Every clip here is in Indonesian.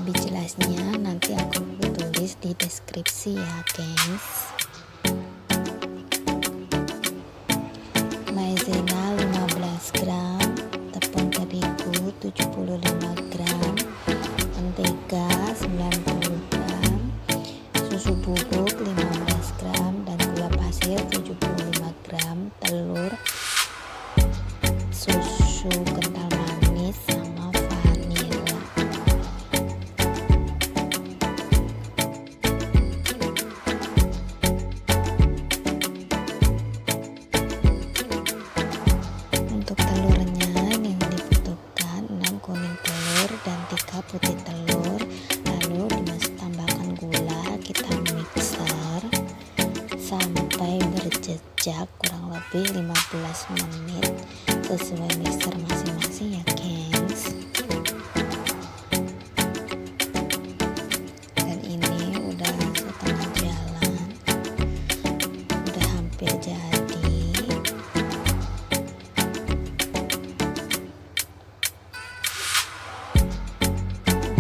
lebih jelasnya nanti aku tulis di deskripsi ya gengs. Maizena 15 gram, tepung terigu 75 gram, mentega 90 gram, susu bubuk 15 gram, dan gula pasir 75 gram, telur, susu kental manis, sama vanila. Untuk telurnya yang dibutuhkan 6 kuning telur dan 3 putih telur, lalu tambahkan gula, kita mixer sampai berjejak kurang lebih 15 menit sesuai mixer masing-masing ya gengs. Dan ini udah setengah jalan, udah hampir jadi.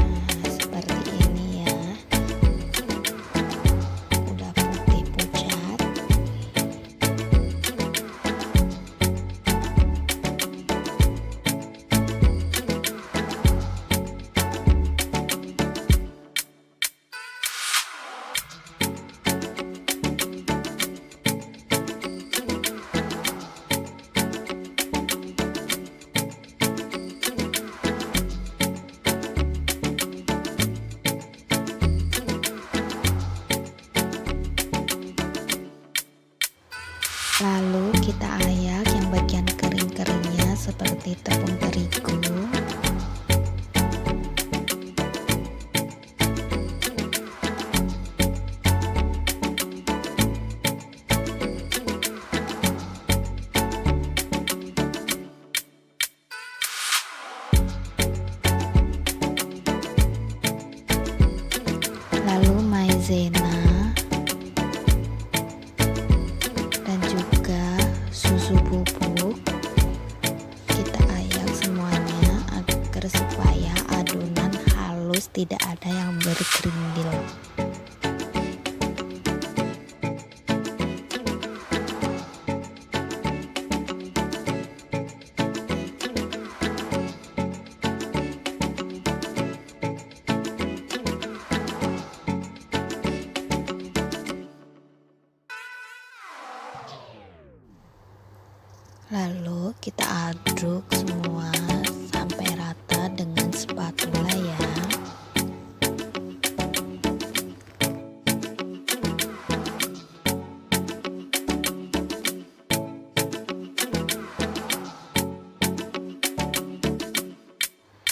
Nah seperti ini ya, udah putih pucat. Lalu kita ayak yang bagian kering-keringnya seperti tepung terigu. Lalu maizena dan juga susu bubuk kita ayak semuanya agar supaya adonan halus, tidak ada yang bergerindil. Lalu kita aduk semua sampai rata dengan spatula ya.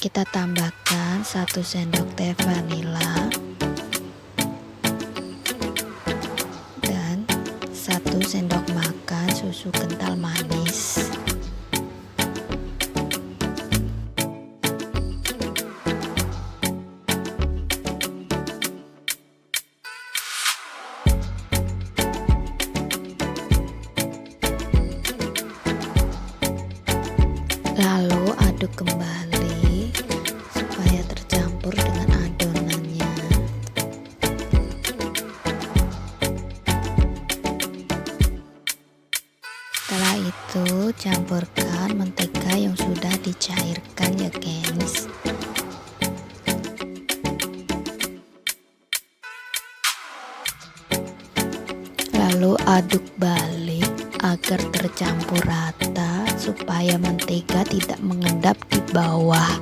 Kita tambahkan 1 sendok teh vanila dan 1 sendok makan susu kental manis. Lalu aduk kembali supaya tercampur dengan adonannya. Setelah itu campurkan mentega yang sudah dicairkan ya gengs. Lalu aduk balik agar tercampur rata supaya mentega tidak mengendap di bawah,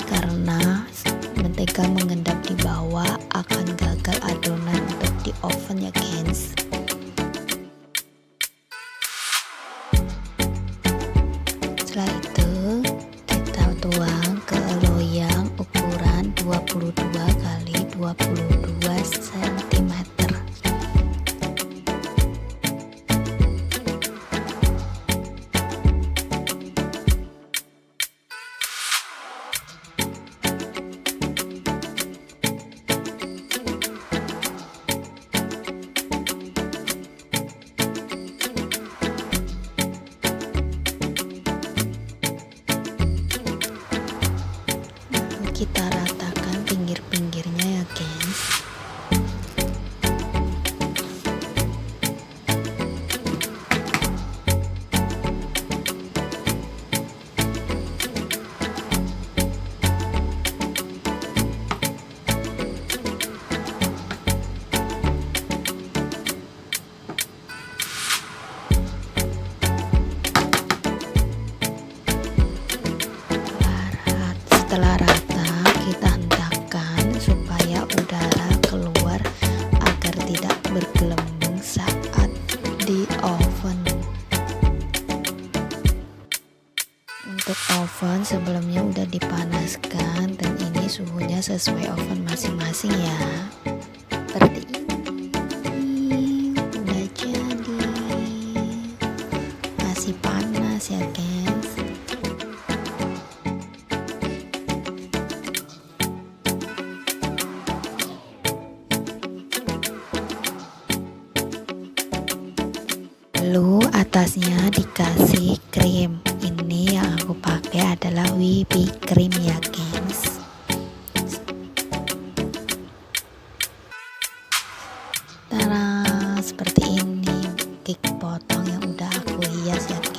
karena mentega mengendap di bawah akan gagal adonan untuk di oven ya gengs. Setelah itu kita tuang ke loyang ukuran 22 x 22 cm. Kita ratakan pinggir-pinggir supaya udara keluar agar tidak bergelembung saat di oven. Untuk oven sebelumnya udah dipanaskan dan ini suhunya sesuai oven masing-masing ya. Seperti ini udah jadi, masih panas ya guys. Lalu atasnya dikasih krim. Ini yang aku pakai adalah whipping cream ya guys. Tara, seperti ini cake potong yang udah aku hias ya guys.